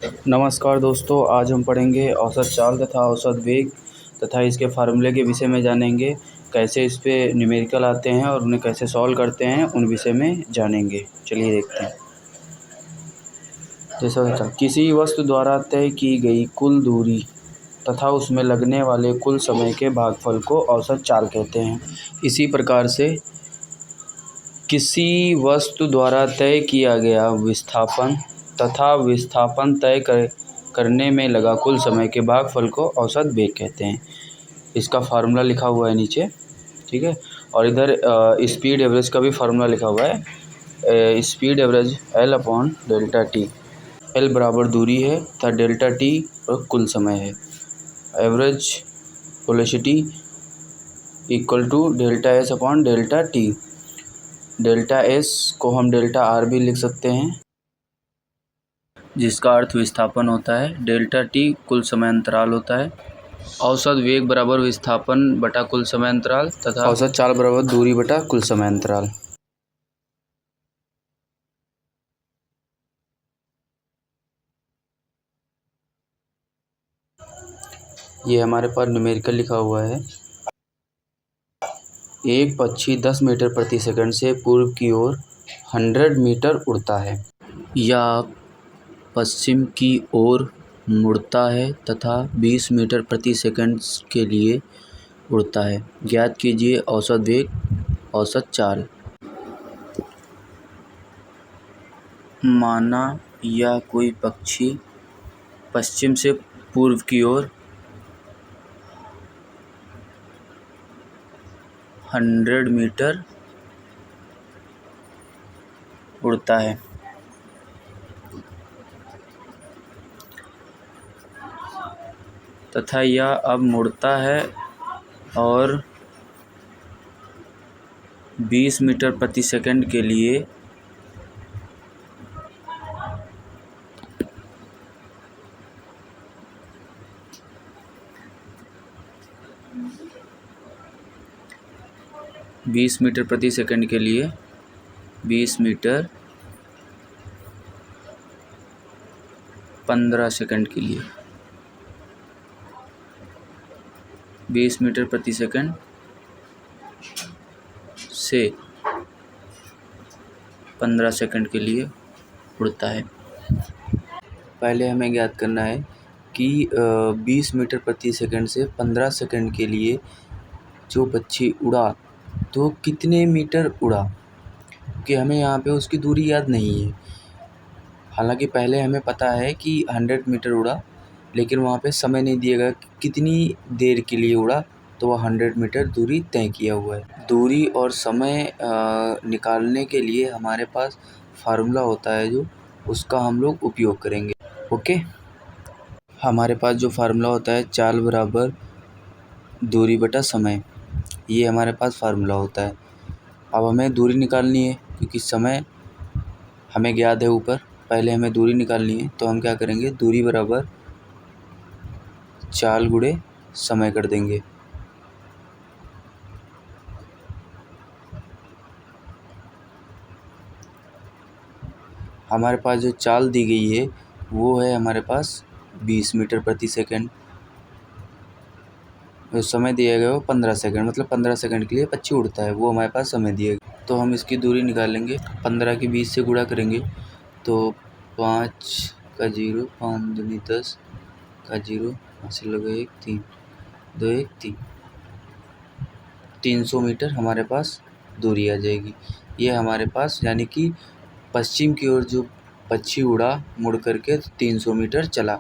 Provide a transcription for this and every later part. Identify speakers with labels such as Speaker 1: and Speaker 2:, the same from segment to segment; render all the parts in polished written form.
Speaker 1: नमस्कार दोस्तों, आज हम पढ़ेंगे औसत चाल तथा औसत वेग तथा इसके फार्मूले के विषय में जानेंगे। कैसे इस पे न्यूमेरिकल आते हैं और उन्हें कैसे सॉल्व करते हैं, उन विषय में जानेंगे। चलिए देखते हैं। जैसा किसी वस्तु द्वारा तय की गई कुल दूरी तथा उसमें लगने वाले कुल समय के भागफल को औसत चाल कहते हैं। इसी प्रकार से किसी वस्तु द्वारा तय किया गया विस्थापन तथा विस्थापन तय करने में लगा कुल समय के भागफल को औसत वेग कहते हैं। इसका फार्मूला लिखा हुआ है नीचे, ठीक है। और इधर स्पीड एवरेज का भी फार्मूला लिखा हुआ है। Speed average L upon delta T. L बराबर दूरी है तथा डेल्टा टी कुल समय है। Average velocity equal to delta S upon delta T. Delta S को हम डेल्टा आर भी लिख सकते हैं, जिसका अर्थ विस्थापन होता है। डेल्टा टी कुल समय अंतराल होता है। औसत वेग बराबर विस्थापन बटा कुल समय अंतराल तथा औसत चाल बराबर दूरी बटा कुल समय अंतराल। ये हमारे पास न्यूमेरिकल लिखा हुआ है। एक पक्षी 10 मीटर प्रति सेकंड से पूर्व की ओर 100 मीटर उड़ता है या पश्चिम की ओर मुड़ता है तथा 20 मीटर प्रति सेकंड के लिए उड़ता है। ज्ञात कीजिए औसत वेग, औसत चाल। माना या कोई पक्षी पश्चिम से पूर्व की ओर 100 मीटर उड़ता है तथा यह अब मुड़ता है और 20 मीटर प्रति सेकंड के लिए बीस मीटर प्रति सेकंड के लिए 20 मीटर 15 सेकंड के लिए 20 मीटर प्रति सेकंड से 15 सेकंड के लिए उड़ता है। पहले हमें ज्ञात करना है कि 20 मीटर प्रति सेकंड से 15 सेकंड के लिए जो पक्षी उड़ा तो कितने मीटर उड़ा, कि हमें यहाँ पे उसकी दूरी याद नहीं है। हालांकि पहले हमें पता है कि 100 मीटर उड़ा, लेकिन वहाँ पे समय नहीं दिया गया कि कितनी देर के लिए उड़ा, तो वह 100 मीटर दूरी तय किया हुआ है। दूरी और समय निकालने के लिए हमारे पास फार्मूला होता है, जो उसका हम लोग उपयोग करेंगे। ओके, हमारे पास जो फार्मूला होता है चाल बराबर दूरी बटा समय, ये हमारे पास फार्मूला होता है। अब हमें दूरी निकालनी है, क्योंकि समय हमें ज्ञात है ऊपर। पहले हमें दूरी निकालनी है, तो हम क्या करेंगे, दूरी बराबर चाल गुणे समय कर देंगे। हमारे पास जो चाल दी गई है वो है हमारे पास 20 मीटर प्रति सेकंड। जो समय दिया गया वो 15 सेकंड, मतलब 15 सेकंड के लिए पक्षी उड़ता है, वो हमारे पास समय दिया गया। तो हम इसकी दूरी निकालेंगे। 15 की 20 से गुणा करेंगे तो 5 का 0, 5 दूनी 10 का 0, हासिल लगा 1, 3, 2, 1, 3, 300 मीटर हमारे पास दूरी आ जाएगी। ये हमारे पास, यानी कि पश्चिम की ओर जो पक्षी उड़ा मुड़ करके 300 मीटर चला।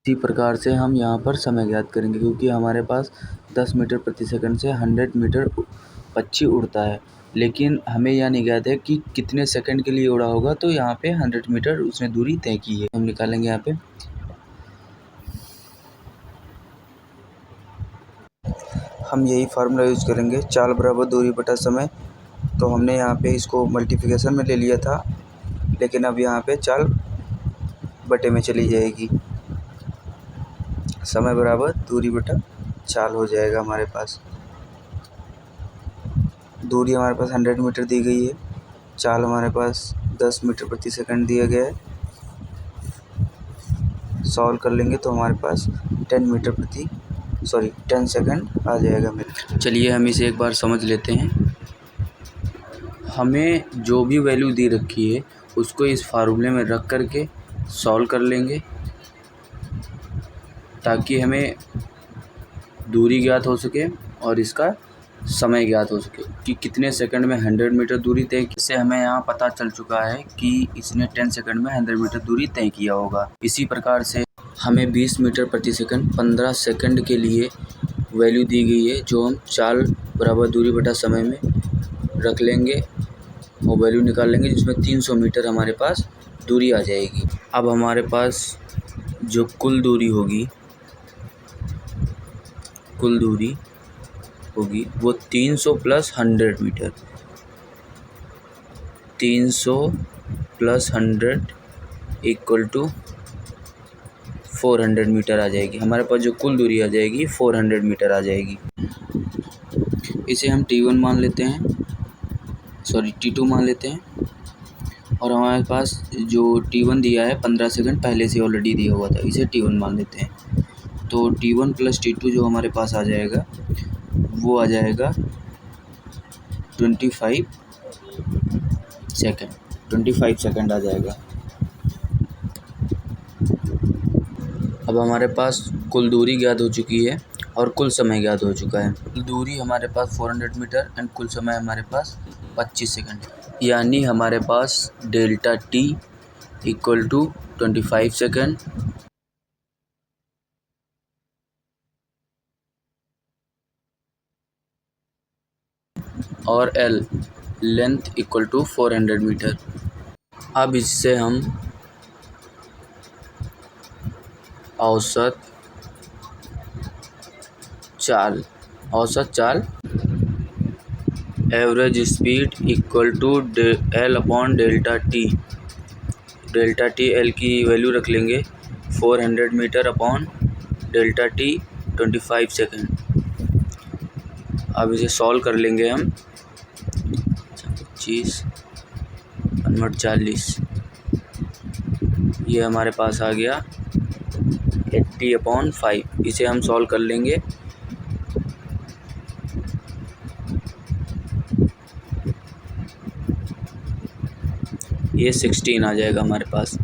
Speaker 1: इसी प्रकार से हम यहाँ पर समय ज्ञात करेंगे, क्योंकि हमारे पास 10 मीटर प्रति सेकंड से 100 मीटर पक्षी उड़ता है, लेकिन हमें यह नहीं ज्ञात है कि कितने सेकंड के लिए उड़ा होगा। तो यहाँ पे 100 मीटर उसने दूरी तय की है, हम निकालेंगे यहाँ पे। हम यही फार्मूला यूज करेंगे, चाल बराबर दूरी बटा समय। तो हमने यहाँ पे इसको मल्टीप्लिकेशन में ले लिया था, लेकिन अब यहाँ पे चाल बटे में चली जाएगी। समय बराबर दूरी बटा चाल हो जाएगा हमारे पास। दूरी हमारे पास 100 मीटर दी गई है, चाल हमारे पास 10 मीटर प्रति सेकंड दिया गया है। सॉल्व कर लेंगे तो हमारे पास 10 सेकंड आ जाएगा मेरे। चलिए हम इसे एक बार समझ लेते हैं। हमें जो भी वैल्यू दी रखी है उसको इस फार्मूले में रख करके सॉल्व कर लेंगे, ताकि हमें दूरी ज्ञात हो सके और इसका समय ज्ञात हो सके कि कितने सेकंड में 100 मीटर दूरी तय। इससे हमें यहाँ पता चल चुका है कि इसने 10 सेकंड में 100 मीटर दूरी तय किया होगा। इसी प्रकार से हमें 20 मीटर प्रति सेकंड 15 सेकंड के लिए वैल्यू दी गई है, जो हम चाल बराबर दूरी बटा समय में रख लेंगे और वैल्यू निकाल लेंगे, जिसमें 300 मीटर हमारे पास दूरी आ जाएगी। अब हमारे पास जो कुल दूरी होगी वो 300 plus 100 metre, 300 plus 100 equal to 400 metre आ जाएगी। हमारे पास जो कुल दूरी आ जाएगी 400 मीटर आ जाएगी। इसे हम T1 मान लेते हैं, T2 मान लेते हैं। और हमारे पास जो T1 दिया है 15 सेकंड पहले से ऑलरेडी दिया हुआ था, इसे T1 मान लेते हैं। तो T1 प्लस T2 जो हमारे पास आ जाएगा वो आ जाएगा 25 सेकंड आ जाएगा। अब हमारे पास कुल दूरी ज्ञात हो चुकी है और कुल समय ज्ञात हो चुका है। कुल दूरी हमारे पास 400 मीटर एंड कुल समय हमारे पास 25 सेकंड, यानी हमारे पास delta T equal to 25 second और L length equal to 400 metre. अब इससे हम औसत चाल average speed equal to L upon delta T L की वैल्यू रख लेंगे 400 metre upon delta T 25 second. अब इसे सॉल्व कर लेंगे हम। 25 कन्वर्ट 40, ये हमारे पास आ गया 80/5। इसे हम सॉल्व कर लेंगे। ये 16 आ जाएगा हमारे पास,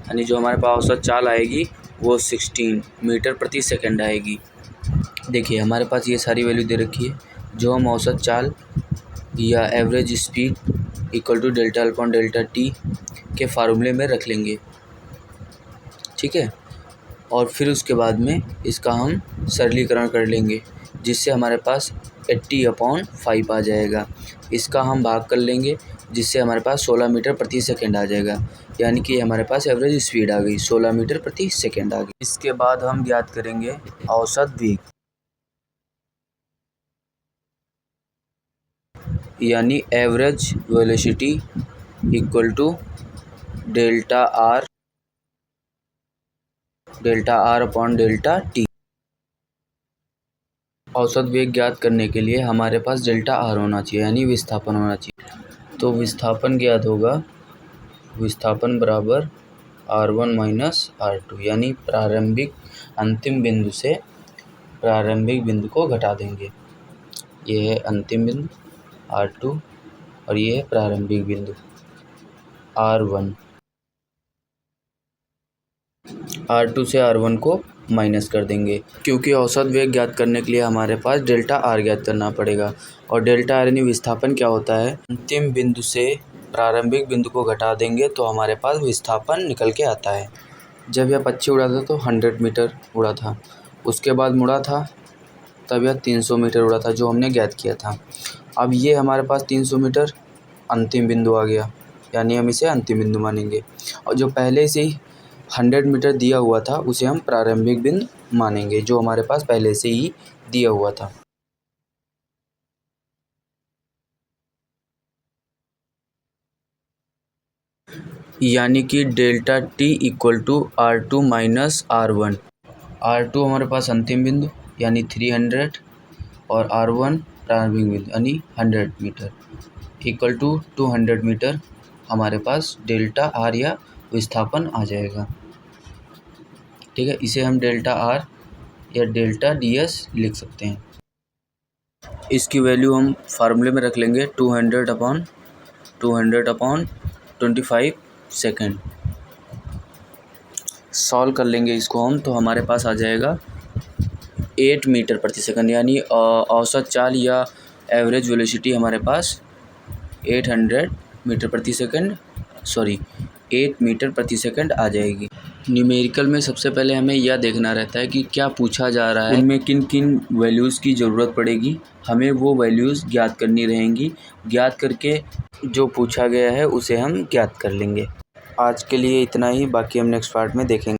Speaker 1: यानी जो हमारे पास औसत चाल आएगी वो 16 मीटर प्रति सेकंड आएगी। देखिए हमारे पास ये सारी वैल्यू दे रखी है, जो हम औसत चाल या average speed equal to delta L upon delta T के फार्मूले में रख लेंगे, ठीक है। और फिर उसके बाद में इसका हम सरलीकरण कर लेंगे, जिससे हमारे पास 80/5 आ जाएगा। इसका हम भाग कर लेंगे, जिससे हमारे पास 16 मीटर प्रति सेकंड आ जाएगा, यानी कि हमारे पास एवरेज स्पीड आ गई 16 मीटर प्रति सेकंड आ गई। इसके बाद हम ज्ञात करेंगे औसत वेग, यानी average velocity equal to delta R upon delta T। औसत वेग ज्ञात करने के लिए हमारे पास डेल्टा R होना चाहिए, यानी विस्थापन होना चाहिए। तो विस्थापन ज्ञात होगा, विस्थापन बराबर R1 माइनस R2, यानी अंतिम बिंदु से प्रारंभिक बिंदु को घटा देंगे। ये है अंतिम बिंदु R2 और ये है प्रारंभिक बिंदु R1। R2 से R1 को माइनस कर देंगे, क्योंकि औसत वेग ज्ञात करने के लिए हमारे पास डेल्टा R ज्ञात करना पड़ेगा। और डेल्टा R यानी विस्थापन क्या होता है, अंतिम बिंदु से प्रारंभिक बिंदु को घटा देंगे तो हमारे पास विस्थापन निकल के आता है। जब यह पक्षी उड़ा था तो 100 मीटर उड़ा था, उसके बाद मुड़ा था तब यह 300 मीटर उड़ा था, जो हमने ज्ञात किया था। अब ये हमारे पास 300 मीटर अंतिम बिंदु आ गया, यानी हम इसे अंतिम बिंदु मानेंगे। और जो पहले से ही 100 मीटर दिया हुआ था उसे हम प्रारंभिक बिंदु मानेंगे, जो हमारे पास पहले से ही दिया हुआ था। यानी कि delta T equal to R2 minus R1। R2 हमारे पास अंतिम बिंदु यानी 300 और R1 प्रारंभिक बिंदु यानी 100 मीटर इक्वल टू 200 मीटर हमारे पास डेल्टा आर या विस्थापन आ जाएगा। ठीक है, इसे हम डेल्टा आर या डेल्टा डी एस लिख सकते हैं। इसकी वैल्यू हम फार्मूले में रख लेंगे 200 अपॉन 25 सेकेंड। सॉल्व कर लेंगे इसको हम, तो हमारे पास आ जाएगा 8 मीटर प्रति सेकंड, यानी औसत चाल या एवरेज वेलोसिटी हमारे पास 800 मीटर प्रति सेकंड 8 मीटर प्रति सेकंड आ जाएगी। न्यूमेरिकल में सबसे पहले हमें यह देखना रहता है कि क्या पूछा जा रहा है, उनमें किन किन वैल्यूज़ की ज़रूरत पड़ेगी, हमें वो वैल्यूज़ ज्ञात करनी रहेंगी। ज्ञात करके जो पूछा गया है उसे हम ज्ञात कर लेंगे। आज के लिए इतना ही, बाकी हम नेक्स्ट पार्ट में देखेंगे।